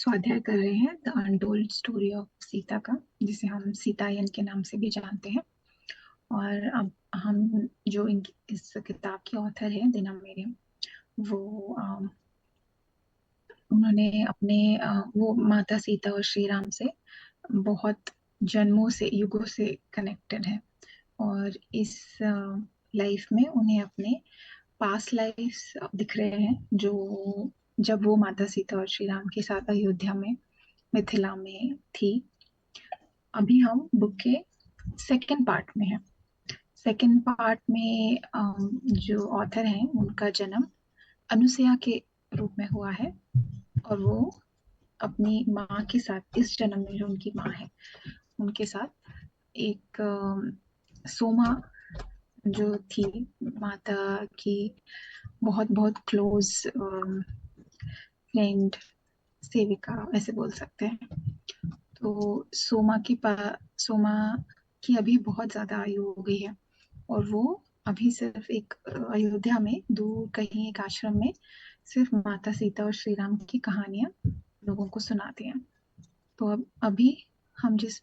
स्वाध्याय कर रहे हैं the untold story of Sita का, जिसे हम सीतायन के नाम से भी जानते हैं। और अब हम जो इस किताब के ऑथर हैं दीना मेरियम, वो उन्होंने अपने वो माता सीता और श्री राम से बहुत जन्मों से युगों से कनेक्टेड है। और इस लाइफ में उन्हें अपने पास्ट लाइफ्स दिख रहे हैं, जो जब वो माता सीता और श्री राम के साथ अयोध्या में, मिथिला में थी। अभी हम बुक के सेकंड पार्ट में हैं। सेकंड पार्ट में जो ऑथर हैं उनका जन्म अनुसुईया के रूप में हुआ है, और वो अपनी माँ के साथ, इस जन्म में जो उनकी माँ है उनके साथ एक सोमा जो थी माता की बहुत बहुत क्लोज फ्रेंड, सेविका ऐसे बोल सकते हैं। तो सोमा की अभी बहुत ज्यादा आयु हो गई है, और वो अभी सिर्फ एक अयोध्या में दूर कहीं एक आश्रम में सिर्फ माता सीता और श्री राम की कहानियां लोगों को सुनाती हैं। तो अब अभी हम जिस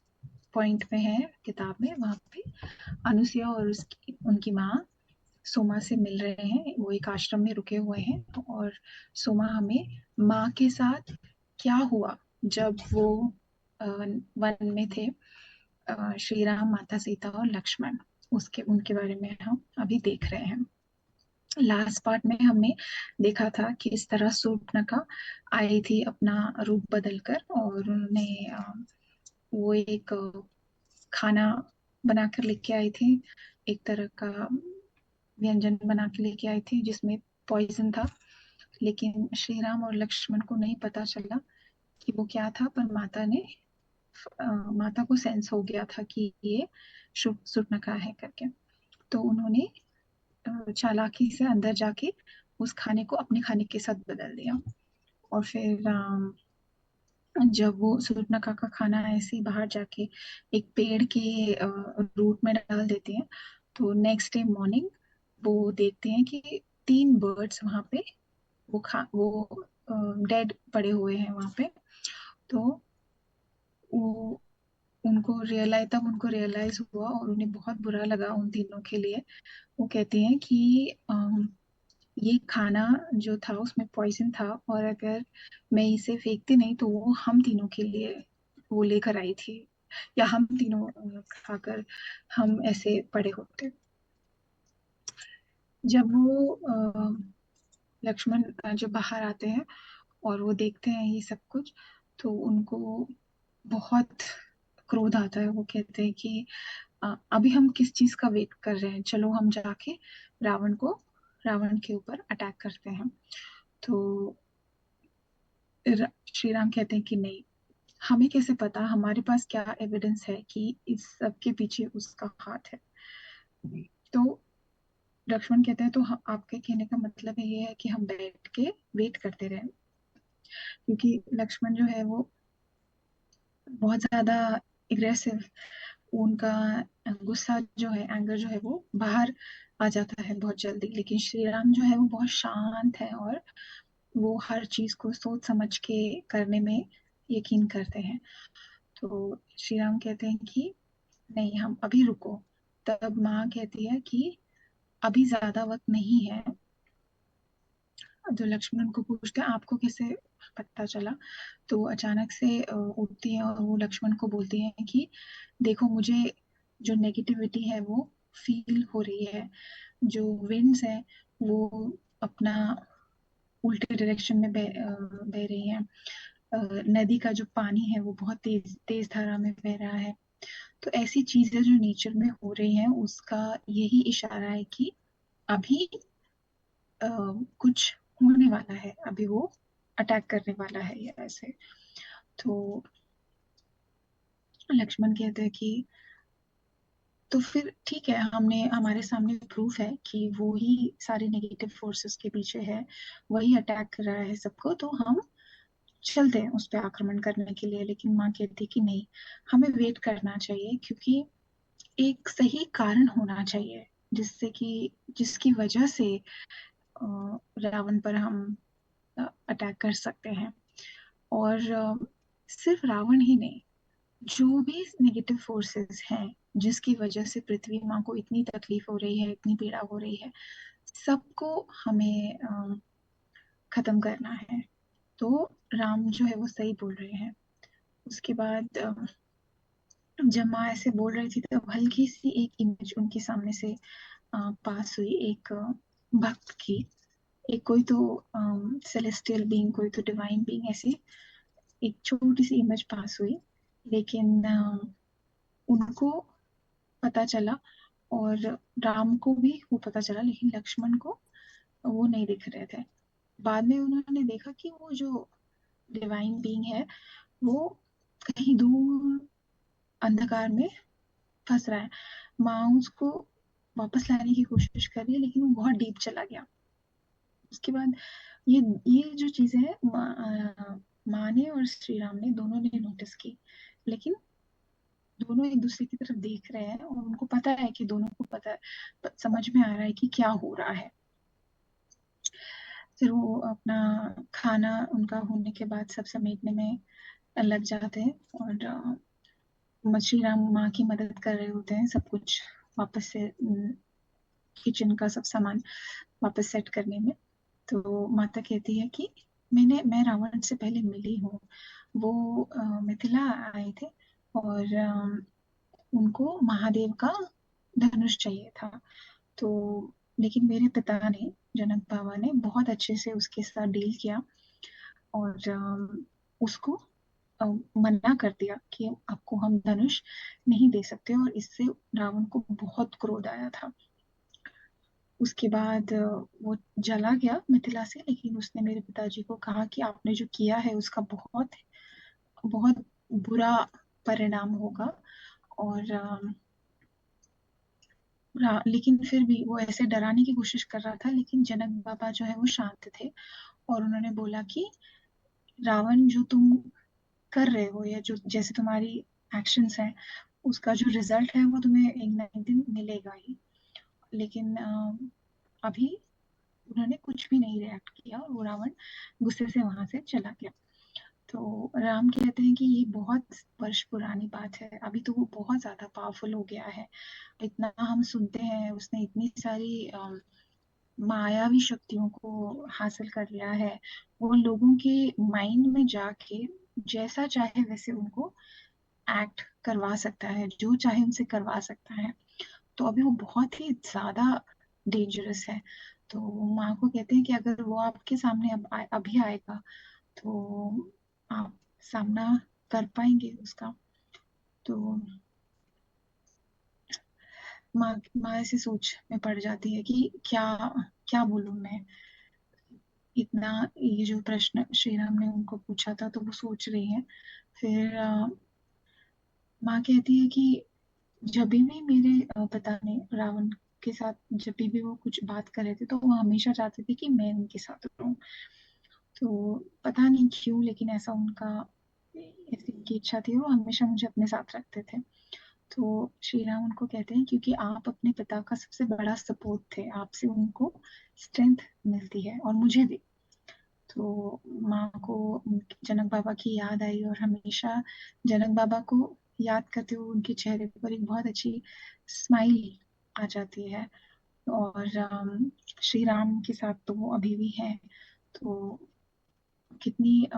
पॉइंट पे हैं किताब में, वहां पे अनुसुईया और उसकी उनकी माँ सोमा से मिल रहे हैं। वो एक आश्रम में रुके हुए हैं, और सोमा हमें माँ के साथ क्या हुआ जब वो वन में थे, श्री राम, माता सीता और लक्ष्मण, उसके उनके बारे में हम अभी देख रहे हैं। लास्ट पार्ट में हमने देखा था कि इस तरह शूर्पणखा आई थी अपना रूप बदलकर, और उन्होंने वो एक खाना बनाकर लेके आई थी, एक तरह का व्यंजन बना के लेके आई थी जिसमें पॉइजन था। लेकिन श्री राम और लक्ष्मण को नहीं पता चला कि वो क्या था, पर माता को सेंस हो गया था कि ये शूर्पणखा है करके। तो उन्होंने चालाकी से अंदर जाके उस खाने को अपने खाने के साथ बदल दिया। और फिर जब वो शूर्पणखा का खाना ऐसे ही बाहर जाके एक पेड़ के रूट में डाल देते हैं, तो नेक्स्ट डे मॉर्निंग वो देखते हैं कि तीन बर्ड्स वहां पे वो डेड पड़े हुए हैं वहां पे। तो वो उनको रियलाइज हुआ, और उन्हें बहुत बुरा लगा उन तीनों के लिए। वो कहती हैं कि ये खाना जो था उसमें पॉइजन था, और अगर मैं इसे फेंकती नहीं तो वो हम तीनों के लिए वो लेकर आई थी, या हम तीनों खाकर हम ऐसे पड़े होते। जब वो लक्ष्मण जब बाहर आते हैं और वो देखते हैं ये सब कुछ, तो उनको बहुत क्रोध आता है। वो कहते हैं कि अभी हम किस चीज का वेट कर रहे हैं, चलो हम जाके रावण को रावण के ऊपर अटैक करते हैं। तो श्री राम कहते हैं कि नहीं, हमें कैसे पता, हमारे पास क्या एविडेंस है कि इस सब के पीछे उसका हाथ है। तो लक्ष्मण कहते हैं तो आपके कहने का मतलब ये है कि हम बैठ के वेट करते रहे, क्योंकि लक्ष्मण जो है वो बहुत ज्यादा एग्रेसिव, उनका गुस्सा जो है, एंगर जो है वो बाहर आ जाता है बहुत जल्दी। लेकिन श्री राम जो है वो बहुत शांत है, और वो हर चीज को सोच समझ के करने में यकीन करते हैं। तो श्री राम कहते हैं कि नहीं, हम अभी रुको। तब माँ कहती है कि अभी ज्यादा वक्त नहीं है। जो लक्ष्मण को पूछते हैं आपको कैसे पता चला, तो वो अचानक से उठती है और वो लक्ष्मण को बोलती है कि देखो, मुझे जो नेगेटिविटी है वो फील हो रही है। जो विंड्स है वो अपना उल्टे डायरेक्शन में बह रही है। नदी का जो पानी है वो बहुत तेज तेज धारा में बह रहा है। तो ऐसी चीजें जो नेचर में हो रही हैं उसका यही इशारा है कि अभी कुछ होने वाला है, अभी वो अटैक करने वाला है या ऐसे। तो लक्ष्मण कहते हैं कि तो फिर ठीक है, हमने हमारे सामने प्रूफ है कि वो ही सारे नेगेटिव फोर्सेस के पीछे है, वही अटैक कर रहा है सबको, तो हम चलते हैं उस पर आक्रमण करने के लिए। लेकिन माँ कहती कि नहीं, हमें वेट करना चाहिए, क्योंकि एक सही कारण होना चाहिए जिससे कि जिसकी वजह से रावण पर हम अटैक कर सकते हैं। और सिर्फ रावण ही नहीं, जो भी नेगेटिव फोर्सेस हैं जिसकी वजह से पृथ्वी माँ को इतनी तकलीफ हो रही है, इतनी पीड़ा हो रही है, सबको हमें खत्म करना है। तो राम जो है वो सही बोल रहे हैं। उसके बाद जब माँ ऐसे बोल रही थी तब हल्की सी एक इमेज उनके सामने से पास हुई, एक भक्त की। एक कोई तो सेलेस्टियल बीइंग, कोई तो डिवाइन बीइंग, ऐसी एक छोटी सी इमेज पास हुई। लेकिन उनको पता चला, और राम को भी वो पता चला, लेकिन लक्ष्मण को वो नहीं दिख रहे थे। बाद में उन्होंने देखा कि वो जो डिवाइन बीइंग है वो कहीं दूर अंधकार में फंस रहा है। माँ उसको वापस लाने की कोशिश कर रही है, लेकिन वो बहुत डीप चला गया। उसके बाद ये जो चीजें हैं माँ ने और श्री राम ने दोनों ने नोटिस की, लेकिन दोनों एक दूसरे की तरफ देख रहे हैं और उनको पता है कि दोनों को पता है, समझ में आ रहा है कि क्या हो रहा है। फिर वो अपना खाना उनका होने के बाद सब समेटने में लग जाते हैं, और श्री राम माँ की मदद कर रहे होते हैं सब कुछ वापस से किचन का सब सामान वापस सेट करने में। तो माता कहती है कि मैं रावण से पहले मिली हूँ। वो मिथिला आए थे, और उनको महादेव का धनुष चाहिए था। तो लेकिन मेरे पिता ने, जनक बाबा ने बहुत अच्छे से उसके साथ डील किया, और उसको मना कर दिया कि आपको हम धनुष नहीं दे सकते, और इससे रावण को बहुत क्रोध आया था। उसके बाद वो जला गया मिथिला से, लेकिन उसने मेरे पिताजी को कहा कि आपने जो किया है उसका बहुत बहुत बुरा परिणाम होगा। और लेकिन फिर भी वो ऐसे डराने की कोशिश कर रहा था, लेकिन जनक बाबा जो है वो शांत थे, और उन्होंने बोला कि रावण, जो तुम कर रहे हो या जो जैसे तुम्हारी एक्शंस हैं, उसका जो रिजल्ट है वो तुम्हें एक ना एक दिन मिलेगा ही। लेकिन अभी उन्होंने कुछ भी नहीं रिएक्ट किया, और वो रावण गुस्से से वहां से चला गया। तो राम कहते हैं कि ये बहुत वर्ष पुरानी बात है, अभी तो वो बहुत ज्यादा पावरफुल हो गया है। इतना हम सुनते हैं, उसने इतनी सारी मायावी शक्तियों को हासिल कर लिया है। वो लोगों के माइंड में जाके जैसा चाहे वैसे उनको एक्ट करवा सकता है, जो चाहे उनसे करवा सकता है। तो अभी वो बहुत ही ज्यादा डेंजरस है। तो माँ को कहते हैं कि अगर वो आपके सामने अभी आएगा तो आप सामना कर पाएंगे उसका। तो माँ माँ ऐसी सोच में पड़ जाती है कि क्या क्या बोलूं मैं। इतना ये जो प्रश्न श्री राम ने उनको पूछा था तो वो सोच रही है। फिर माँ कहती है कि जब भी मेरे पिता ने रावण के साथ जब भी वो कुछ बात कर रहे थे तो वो हमेशा चाहते थे कि मैं उनके साथ रहूं। तो पता नहीं क्यों, लेकिन ऐसा उनका, ऐसी उनकी इच्छा थी, वो हमेशा मुझे अपने साथ रखते थे। तो श्री राम उनको कहते हैं क्योंकि आप अपने पिता का सबसे बड़ा सपोर्ट थे, आपसे उनको स्ट्रेंथ मिलती है, और मुझे भी। तो माँ को जनक बाबा की याद आई, और हमेशा जनक बाबा को याद करते हुए उनके चेहरे पर एक बहुत अच्छी स्माइल आ जाती है। और श्री राम के साथ तो वो अभी भी है। तो कितनी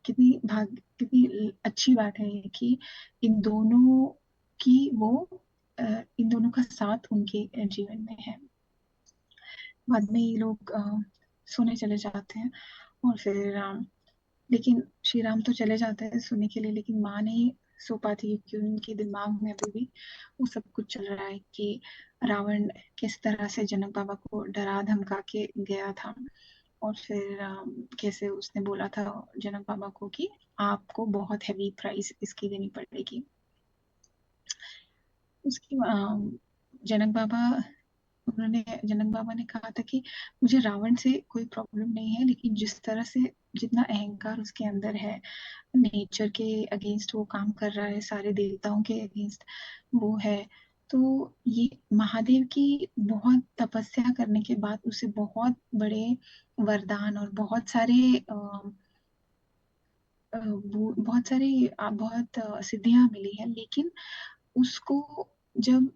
कितनी अच्छी बात है ये कि इन दोनों की वो इन दोनों का साथ उनके जीवन में है। बाद में ये लोग सोने चले जाते हैं, और फिर लेकिन श्री राम तो चले जाते हैं सोने के लिए, लेकिन माँ नहीं सो पाती क्योंकि उनके दिमाग में अभी भी वो सब कुछ चल रहा है कि रावण किस तरह से जनक बाबा को डरा धमका के गया था। और फिर कैसे उसने बोला था जनक बाबा को कि आपको बहुत हैवी प्राइस इसकी देनी पड़ेगी। उसकी जनक बाबा उन्होंने जनक बाबा ने कहा था कि मुझे रावण से कोई प्रॉब्लम नहीं है, लेकिन जिस तरह से जितना अहंकार उसके अंदर है, नेचर के अगेंस्ट वो काम कर रहा है, सारे देवताओं के अगेंस्ट वो है। तो ये महादेव की बहुत तपस्या करने के बाद उसे बहुत बड़े वरदान और बहुत सारे बहुत सारी बहुत सिद्धियां मिली है, लेकिन उसको जब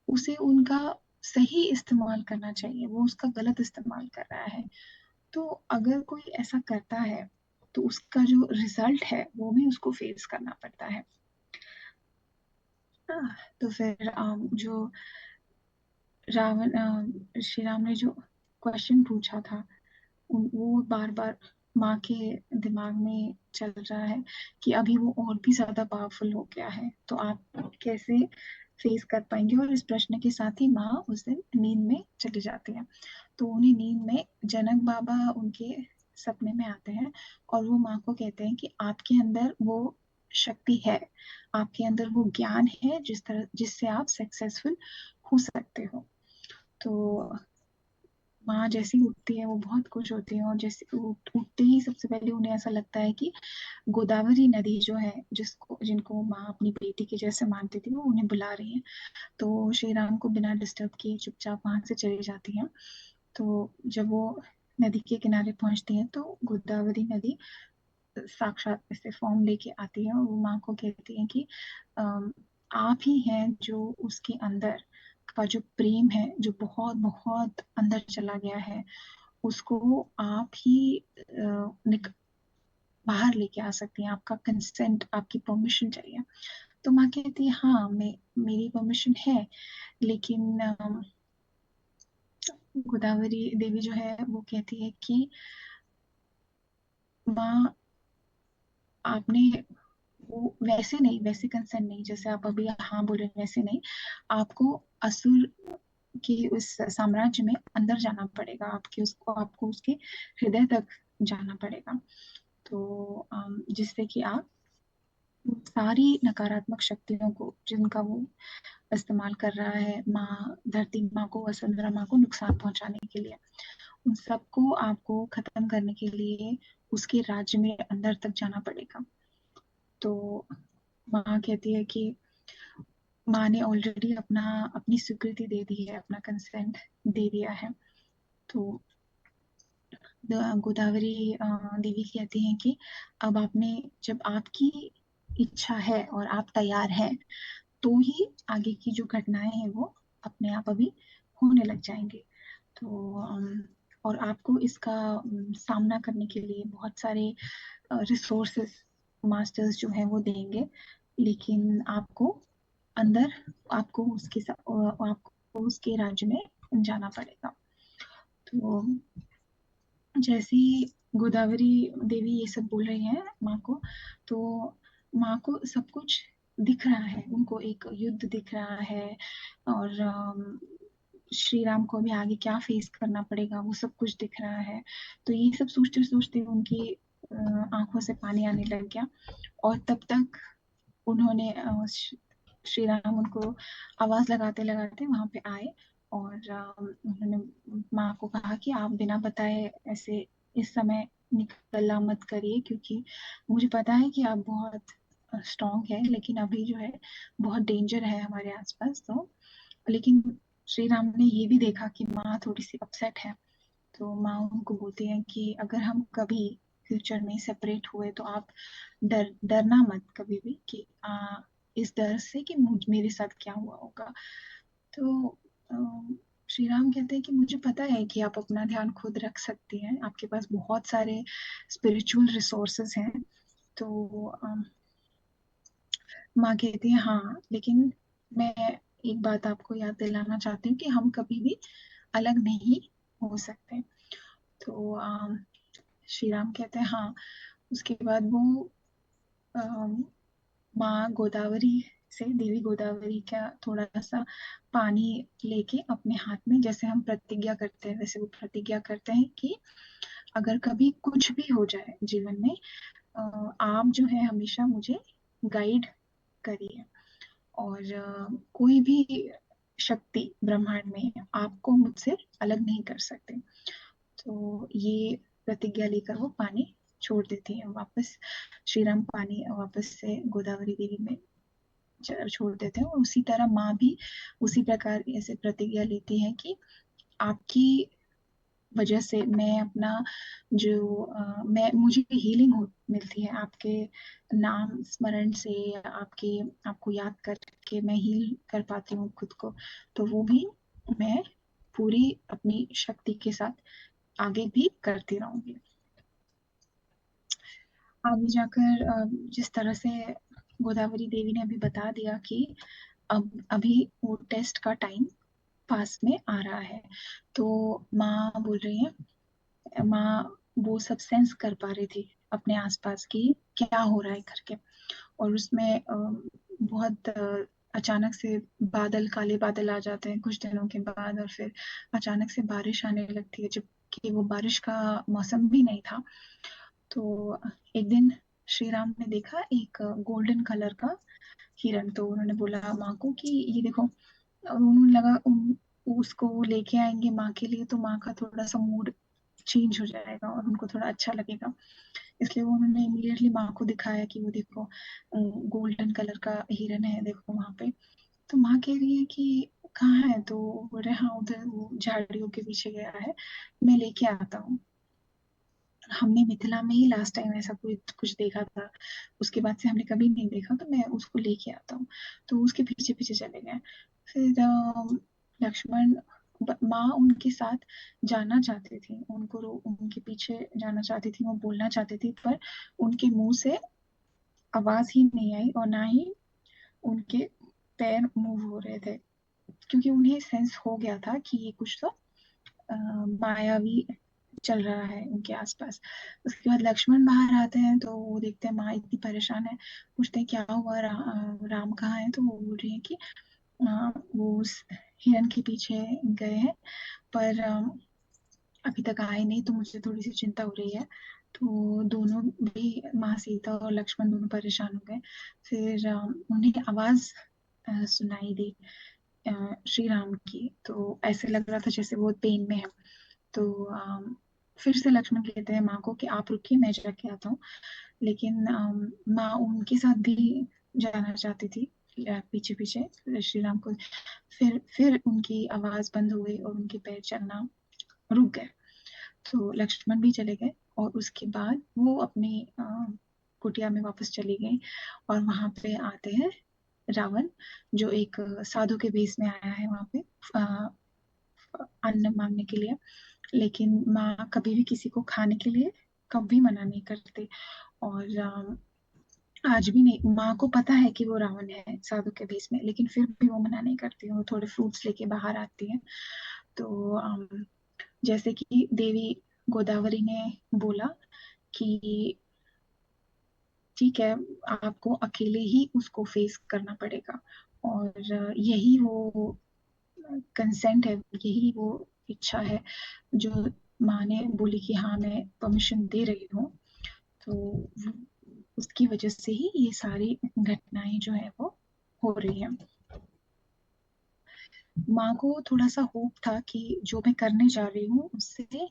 उसे उनका सही इस्तेमाल करना चाहिए, वो उसका गलत इस्तेमाल कर रहा है। तो अगर कोई ऐसा करता है तो उसका जो रिजल्ट है वो भी उसको फेस करना पड़ता है। तो फिर जो श्री राम ने जो क्वेश्चन पूछा था, वो बार बार माँ के दिमाग में चल रहा है कि अभी वो और भी ज्यादा पावरफुल हो गया है, तो आप कैसे फेस कर पाएंगे। और इस प्रश्न के साथ ही माँ उस दिन नींद में चली जाती है। तो उन्हें नींद में जनक बाबा उनके सपने में आते हैं और वो माँ को कहते हैं कि आपके अंदर वो शक्ति है, आपके अंदर वो ज्ञान है जिससे आप सक्सेसफुल हो सकते हो। तो माँ जैसी उठती है वो बहुत खुश होती है, और जैसे उठते ही सबसे पहले उन्हें ऐसा लगता है कि गोदावरी नदी जो है, जिसको जिनको माँ अपनी बेटी के जैसे मानती थी, वो उन्हें बुला रही है। तो श्री राम को बिना डिस्टर्ब किए चुपचाप वहां से चली जाती है। तो जब वो नदी के किनारे पहुंचती है तो गोदावरी नदी साक्षात ऐसे फॉर्म लेके आती है, और वो माँ को कहती है कि अम, आप ही हैं जो उसके अंदर का जो प्रेम है, जो बहुत बहुत अंदर चला गया है, उसको आप ही बाहर लेके आ सकती हैं। आपका कंसेंट, आपकी परमिशन चाहिए। तो माँ कहती है हाँ, मेरी परमिशन है, लेकिन गोदावरी देवी जो है वो कहती है कि माँ, आपने वो वैसे नहीं, वैसे कंसेंट नहीं जैसे आप अभी हाँ बोले, वैसे नहीं। आपको असुर के उस साम्राज्य में अंदर जाना पड़ेगा, आपको उसके हृदय तक जाना पड़ेगा। तो जिससे कि आप सारी नकारात्मक शक्तियों को, जिनका वो इस्तेमाल कर रहा है माँ धरती माँ को, वसुंधरा माँ को नुकसान पहुंचाने के लिए, उन सबको आपको खत्म करने के लिए उसके राज्य में अंदर तक जाना पड़ेगा। तो माँ कहती है कि माँ ने ऑलरेडी अपनी स्वीकृति दे दी है, अपना कंसेंट दे दिया है। तो गोदावरी देवी कहती हैं कि अब आपने, जब आपकी इच्छा है और आप तैयार हैं, तो ही आगे की जो घटनाएं हैं वो अपने आप अभी होने लग जाएंगे। तो और आपको इसका सामना करने के लिए बहुत सारे रिसोर्सेस मास्टर्स जो है वो देंगे, लेकिन अंदर आपको उसके राज्य में जाना पड़ेगा। तो जैसे ही गोदावरी देवी ये सब बोल रही हैं माँ को, तो माँ को सब कुछ दिख रहा है, उनको एक युद्ध दिख रहा है, और श्री राम को भी आगे क्या फेस करना पड़ेगा वो सब कुछ दिख रहा है। तो ये सब सोचते सोचते उनकी आंखों से पानी आने लग गया। और तब तक उन्होंने श्री राम उनको आवाज लगाते लगाते वहां पे आए, और उन्होंने माँ को कहा कि आप बिना बताए ऐसे इस समय निकलना मत करिए, क्योंकि मुझे पता है कि आप बहुत स्ट्रांग है, लेकिन अभी जो है बहुत डेंजर है हमारे आसपास। तो लेकिन श्री राम ने ये भी देखा कि माँ थोड़ी सी अपसेट है। तो माँ उनको बोलती है कि अगर हम कभी फ्यूचर में सेपरेट हुए तो आप डरना मत कभी भी, कि इस डर से कि मेरे साथ क्या हुआ होगा। तो अ, श्री राम कहते हैं कि मुझे पता है कि आप अपना ध्यान खुद रख सकती हैं, आपके पास बहुत सारे स्पिरिचुअल रिसोर्सेज हैं। तो माँ कहती है हाँ, लेकिन मैं एक बात आपको याद दिलाना चाहती हूँ कि हम कभी भी अलग नहीं हो सकते। तो श्री राम कहते हैं हाँ। उसके बाद वो अम, माँ गोदावरी से, देवी गोदावरी का थोड़ा सा पानी लेके अपने हाथ में, जैसे हम प्रतिज्ञा करते हैं वैसे वो प्रतिज्ञा करते हैं कि अगर कभी कुछ भी हो जाए जीवन में, आप जो है हमेशा मुझे गाइड करिए, और कोई भी शक्ति ब्रह्मांड में आपको मुझसे अलग नहीं कर सकते। तो ये प्रतिज्ञा लेकर वो पानी छोड़ देती है वापस। श्री राम पानी वापस से गोदावरी देवी में छोड़ देते हैं, और उसी तरह माँ भी उसी प्रकार ऐसे प्रतिज्ञा लेती है कि आपकी वजह से मैं अपना जो मैं मुझे हीलिंग मिलती है आपके नाम स्मरण से, आपके आपको याद करके मैं हील कर पाती हूँ खुद को। तो वो भी मैं पूरी अपनी शक्ति के साथ आगे भी करती रहूंगी। आगे जाकर जिस तरह से गोदावरी देवी ने अभी बता दिया कि अब अभी वो टेस्ट का टाइम पास में आ रहा है, तो माँ बोल रही है, माँ वो सब सेंस कर पा रही थी अपने आसपास की क्या हो रहा है करके। और उसमें बहुत अचानक से बादल, काले बादल आ जाते हैं कुछ दिनों के बाद, और फिर अचानक से बारिश आने लगती है, जबकि वो बारिश का मौसम भी नहीं था। तो एक दिन श्री राम ने देखा एक गोल्डन कलर का हिरन, तो उन्होंने बोला माँ को कि ये देखो। और उन्होंने लगा उसको वो लेके आएंगे माँ के लिए, तो माँ का थोड़ा सा मूड चेंज हो जाएगा और उनको थोड़ा अच्छा लगेगा। इसलिए वो उन्होंने इमीडिएटली माँ को दिखाया कि वो देखो गोल्डन कलर का हिरन है, देखो वहां पे। तो माँ कह रही है कि कहाँ है, तो बोल रहे हाँ उधर वो झाड़ियों के पीछे गया है, मैं लेके आता हूँ। हमने मिथिला में ही लास्ट टाइम ऐसा कुछ कुछ देखा था, उसके बाद से हमने कभी नहीं देखा, तो मैं उसको लेके आता हूँ। तो उसके पीछे पीछे चले गए। फिर लक्ष्मण, माँ उनके साथ जाना चाहती थी, उनके पीछे जाना चाहती थी, वो बोलना चाहती थी, पर उनके मुंह से आवाज ही नहीं आई, और ना ही उनके पैर मूव हो रहे थे, क्योंकि उन्हें सेंस हो गया था कि ये कुछ तो मायावी चल रहा है उनके आसपास। उसके बाद लक्ष्मण बाहर आते हैं, तो वो देखते हैं माँ इतनी परेशान है, पूछते हैं क्या हुआ, राम कहाँ है, तो वो बोल रही है कि वो उस हिरन के पीछे गए हैं, पर अभी तक आए नहीं, तो मुझे थोड़ी सी चिंता हो रही है। तो दोनों भी, माँ सीता और लक्ष्मण दोनों परेशान हो गए। फिर उन्हें आवाज सुनाई दी श्री राम की, तो ऐसे लग रहा था जैसे वो पेन में है। तो फिर से लक्ष्मण कहते हैं माँ को कि आप रुकिए, मैं जाके आता हूँ। लेकिन माँ उनके साथ भी जाना चाहती थी पीछे पीछे श्री राम को। फिर उनकी आवाज बंद हो गई और उनके पैर चलना रुक गए। तो लक्ष्मण भी चले गए, और उसके बाद वो अपनी कुटिया में वापस चली गई। और वहां पे आते हैं रावण, जो एक साधु के भेष में आया है वहां पे अन्न मांगने के लिए। लेकिन माँ कभी भी किसी को खाने के लिए कभी मना नहीं करती। और आज भी नहीं, माँ को पता है कि वो रावण है साधु के भेष में, लेकिन फिर भी वो मना नहीं करती, वो थोड़े फ्रूट्स लेके बाहर आती है। तो जैसे कि देवी गोदावरी ने बोला कि ठीक है, आपको अकेले ही उसको फेस करना पड़ेगा, और यही वो कंसेंट है, यही वो इच्छा है जो माँ ने बोली कि हाँ मैं परमिशन दे रही हूँ। तो उसकी वजह से ही ये सारी घटनाएं जो है वो हो रही है। माँ को थोड़ा सा होप था कि जो मैं करने जा रही हूँ उससे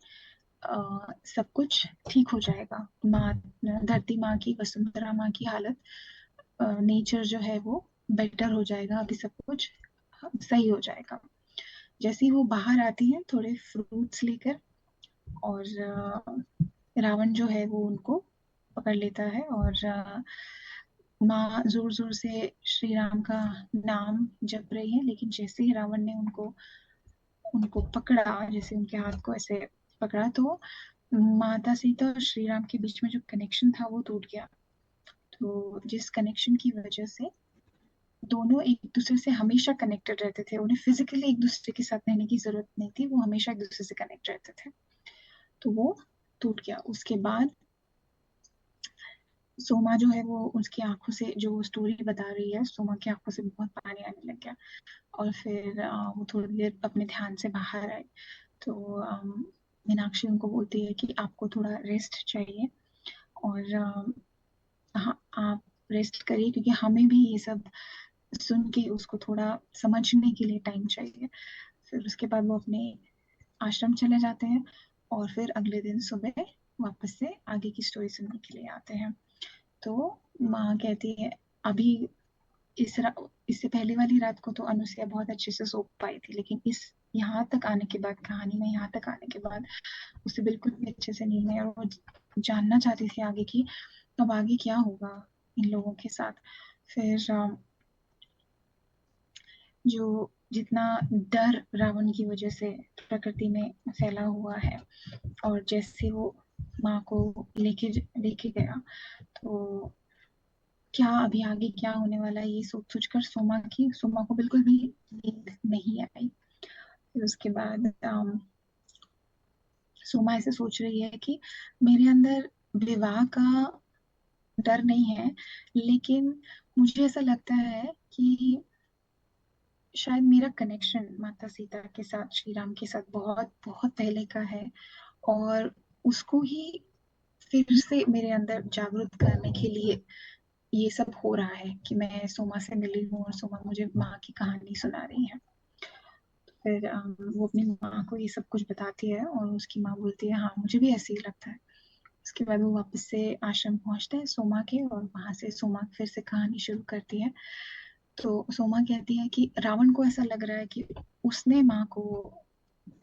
सब कुछ ठीक हो जाएगा। माँ, धरती माँ की, वसुंधरा माँ की हालत, नेचर जो है वो बेटर हो जाएगा, अभी सब कुछ सही हो जाएगा। जैसे ही वो बाहर आती है थोड़े फ्रूट्स लेकर, और रावण जो है वो उनको पकड़ लेता है, और माँ जोर जोर से श्री राम का नाम जप रही है। लेकिन जैसे ही रावण ने उनको उनको पकड़ा, जैसे उनके हाथ को ऐसे पकड़ा, तो माता सीता और श्री राम के बीच में जो कनेक्शन था वो टूट गया। तो जिस कनेक्शन की वजह से दोनों एक दूसरे से हमेशा कनेक्टेड रहते थे, उन्हें फिजिकली एक दूसरे के साथ रहने की जरूरत नहीं थी, वो हमेशा एक दूसरे से कनेक्ट रहते थे। तो वो टूट गया। उसके बाद सोमा जो है वो उसकी आंखों से, जो स्टोरी बता रही है, सोमा की आंखों से बहुत पानी आने लग गया। और फिर वो थोड़ी देर अपने ध्यान से बाहर आई। तो मीनाक्षी उनको बोलती है कि आपको थोड़ा रेस्ट चाहिए, और हाँ आप रेस्ट करिए, क्योंकि हमें भी ये सब सुन के उसको थोड़ा समझने के लिए टाइम चाहिए। फिर उसके बाद वो अपने आश्रम चले जाते हैं, और फिर अगले दिन सुबह वापस से आगे की स्टोरी सुनने के लिए आते हैं। तो माँ कहती है अभी इससे पहले वाली रात को तो अनुसुईया बहुत अच्छे से सो पाई थी, लेकिन इस यहाँ तक आने के बाद, कहानी में यहाँ तक आने के बाद उसे बिल्कुल भी अच्छे से नींद नहीं, और वो जानना चाहती थी आगे की, अब आगे क्या होगा इन लोगों के साथ। फिर जो जितना डर रावण की वजह से प्रकृति में फैला हुआ है, और जैसे वो माँ को लेके लेके गया, तो क्या अभी आगे क्या होने वाला है, ये सोच सोच कर सोमा को बिल्कुल भी नींद नहीं आई। फिर उसके बाद सोमा ऐसे सोच रही है कि मेरे अंदर विवाह का डर नहीं है, लेकिन मुझे ऐसा लगता है कि शायद मेरा कनेक्शन माता सीता के साथ, श्री राम के साथ बहुत बहुत पहले का है, और उसको ही फिर से मेरे अंदर जागरूक करने के लिए ये सब हो रहा है कि मैं सोमा से मिली हूँ और सोमा मुझे माँ की कहानी सुना रही है। फिर वो अपनी माँ को ये सब कुछ बताती है, और उसकी माँ बोलती है हाँ मुझे भी ऐसे ही लगता है। उसके बाद वो वापस से आश्रम पहुंचते हैं सोमा के, और वहां से सोमा फिर से कहानी शुरू करती है। तो सोमा कहती है कि रावण को ऐसा लग रहा है कि उसने माँ को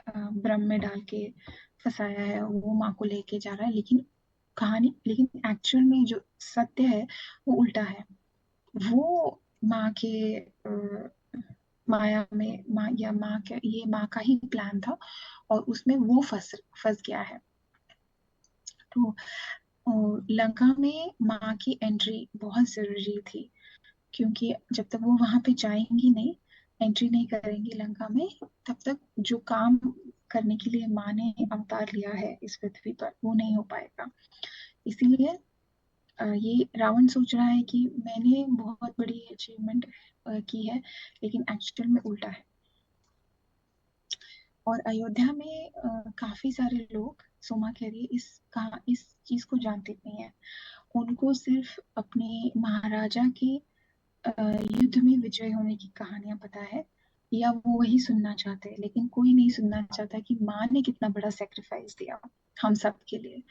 भ्रम में डाल के फंसाया है, और वो माँ को लेके जा रहा है, लेकिन एक्चुअल में जो सत्य है वो उल्टा है। वो माँ के माया में, माँ या माँ का, ये माँ का ही प्लान था, और उसमें वो फंस फंस गया है। तो लंका में माँ की एंट्री बहुत जरूरी थी, क्योंकि जब तक वो वहां पे जाएंगी नहीं, एंट्री नहीं करेंगी लंका में, तब तक जो काम करने के लिए माँ ने अवतार लिया है इस पृथ्वी पर वो नहीं हो पाएगा। इसीलिए ये रावण सोच रहा है कि मैंने बहुत बड़ी अचीवमेंट की है, लेकिन एक्चुअल में उल्टा है। और अयोध्या में काफी सारे लोग, सोमा कह रही है, इस चीज को जानते नहीं है। उनको सिर्फ अपने महाराजा के युद्ध में विजय होने की कहानियां पता है, या वो वही सुनना चाहते हैं, लेकिन कोई नहीं सुनना चाहता कि माँ ने कितना बड़ा सेक्रीफाइस दिया हम सब के लिए।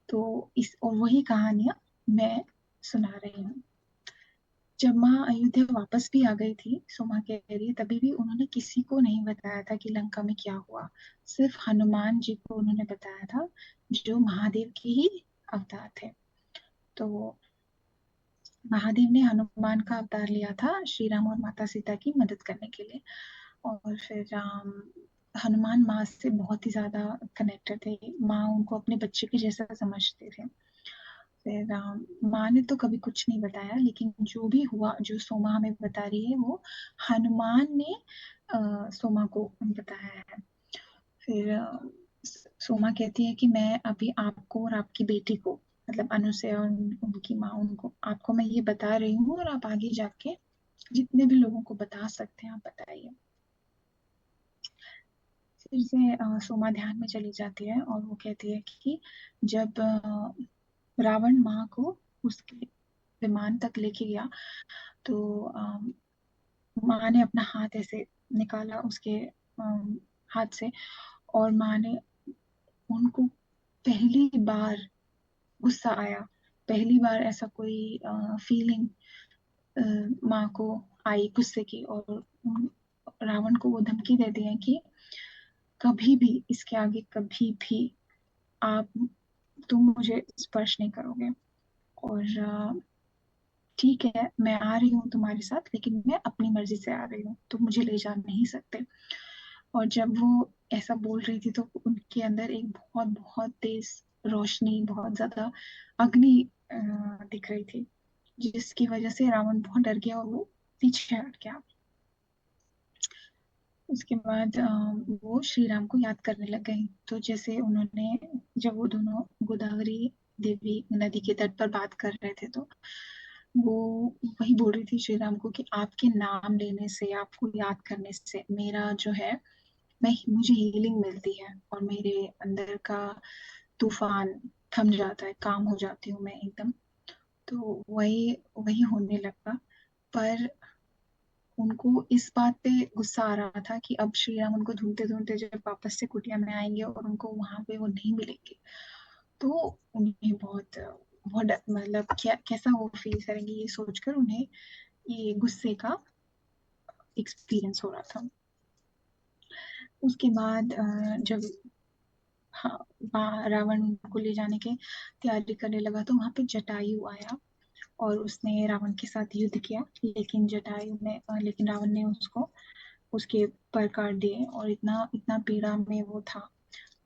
तो इस और वही कहानियां मैं सुना रही हूँ। जब माँ अयोध्या वापस भी आ गई थी, सोमा कह रही है, तभी भी उन्होंने किसी को नहीं बताया था कि लंका में क्या हुआ। सिर्फ हनुमान जी को उन्होंने बताया था, जो महादेव के ही अवतार थे। तो महादेव ने हनुमान का अवतार लिया था श्री राम और माता सीता की मदद करने के लिए। और फिर हनुमान माँ से बहुत ही ज्यादा कनेक्टेड थे, माँ उनको अपने बच्चे के जैसा समझते थे। फिर माँ ने तो कभी कुछ नहीं बताया, लेकिन जो भी हुआ, जो सोमा हमें बता रही है, वो हनुमान ने सोमा को बताया है। फिर सोमा कहती है कि मैं अभी आपको और आपकी बेटी को, मतलब अनुसया और उनकी माँ, उनको आपको मैं ये बता रही हूँ, और आप आगे जाके जितने भी लोगों को बता सकते हैं आप बताइए। फिर से सोमा ध्यान में चली जाती है, और वो कहती है कि जब रावण माँ को उसके विमान तक लेके गया, तो माँ ने अपना हाथ ऐसे निकाला उसके हाथ से, और माँ ने उनको पहली बार गुस्सा आया, पहली बार ऐसा कोई फीलिंग माँ को आई गुस्से की, और रावण को वो धमकी देती है कि कभी भी, इसके आगे कभी भी आप तुम मुझे स्पर्श नहीं करोगे, और ठीक है मैं आ रही हूँ तुम्हारे साथ, लेकिन मैं अपनी मर्जी से आ रही हूँ, तुम मुझे ले जा नहीं सकते। और जब वो ऐसा बोल रही थी, तो उनके अंदर एक बहुत बहुत तेज रोशनी, बहुत ज्यादा अग्नि दिख रही थी, जिसकी वजह से रावण बहुत डर गया और वो पीछे हट गया। उसके बाद वो श्री राम को याद करने लग गई। तो जैसे उन्होंने, जब वो दोनों गोदावरी देवी नदी के तट पर बात कर रहे थे, तो वो वही बोल रही थी श्री राम को कि आपके नाम लेने से, आपको याद करने से मेरा जो है, मैं मुझे हीलिंग मिलती है, और मेरे अंदर का तूफान थम जाता है, काम हो जाती हूँ मैं एकदम। तो वही वही होने लगा। पर उनको इस बात पे गुस्सा आ रहा था कि अब श्री राम उनको ढूंढते ढूंढते जब वापस से कुटिया में आएंगे, और उनको वहां पे वो नहीं मिलेंगे, तो उन्हें बहुत बहुत मतलब कैसा वो फील करेंगे, ये सोचकर उन्हें ये गुस्से का एक्सपीरियंस हो रहा था। उसके बाद जब हाँ रावण को ले जाने की तैयारी करने लगा तो वहां पे जटायु आया और उसने रावण के साथ युद्ध किया, लेकिन लेकिन रावण ने उसको उसके पर काट दिए और इतना इतना पीड़ा में वो था।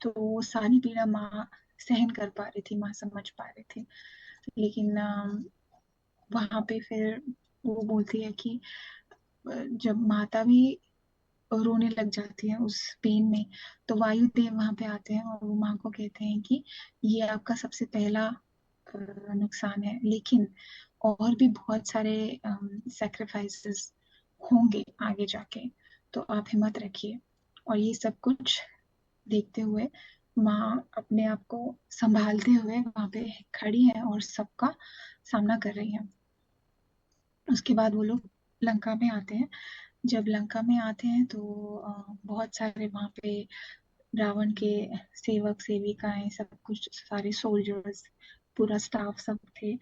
तो वो सारी पीड़ा माँ सहन कर पा रही थी, माँ समझ पा रही थी। लेकिन वहां पे फिर वो बोलती है कि जब माता भी रोने लग जाती है उस पेन में, तो वायुदेव वहां पे आते हैं और वो माँ को कहते हैं कि ये आपका सबसे पहला नुकसान है, लेकिन और भी बहुत सारे सेक्रीफाइसेस होंगे आगे जाके, तो आप हिम्मत रखिए। और ये सब कुछ देखते हुए माँ अपने आप को संभालते हुए वहां पे खड़ी है और सबका सामना कर रही है। उसके बाद वो लोग लंका में आते हैं। जब लंका में आते हैं तो बहुत सारे वहां पे रावण के सेवक सेविकाएं सब कुछ सारे सोल्जर्स पूरा स्टाफ सब थे,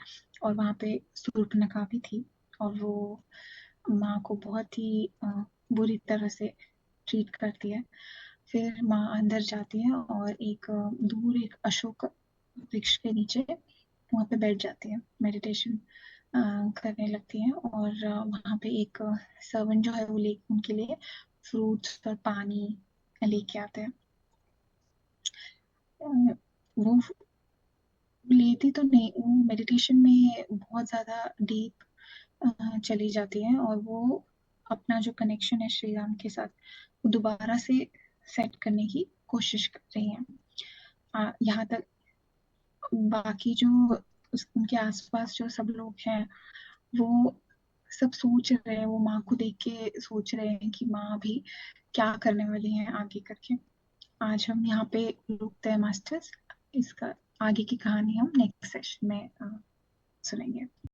और वहां पे शूर्पणखा भी थी। और वो माँ को बहुत ही बुरी तरह से ट्रीट करती है। फिर माँ अंदर जाती है और दूर एक अशोक वृक्ष के नीचे वहां पे बैठ जाती है, मेडिटेशन करने लगती हैं। और वहां पे एक सर्वेंट जो है वो उनके लिए फ्रूट्स और पानी लेके आते हैं। वो लेती तो नहीं, वो मेडिटेशन में बहुत ज्यादा डीप चली जाती है और वो अपना जो कनेक्शन है श्री राम के साथ वो दोबारा से सेट करने की कोशिश कर रही हैं। यहाँ तक बाकी जो उनके आसपास जो सब लोग हैं वो सब सोच रहे हैं, वो माँ को देख के सोच रहे हैं कि माँ अभी क्या करने वाली है आगे करके। आज हम यहाँ पे रुकते हैं मास्टर्स। इसका आगे की कहानी हम नेक्स्ट सेशन में सुनेंगे।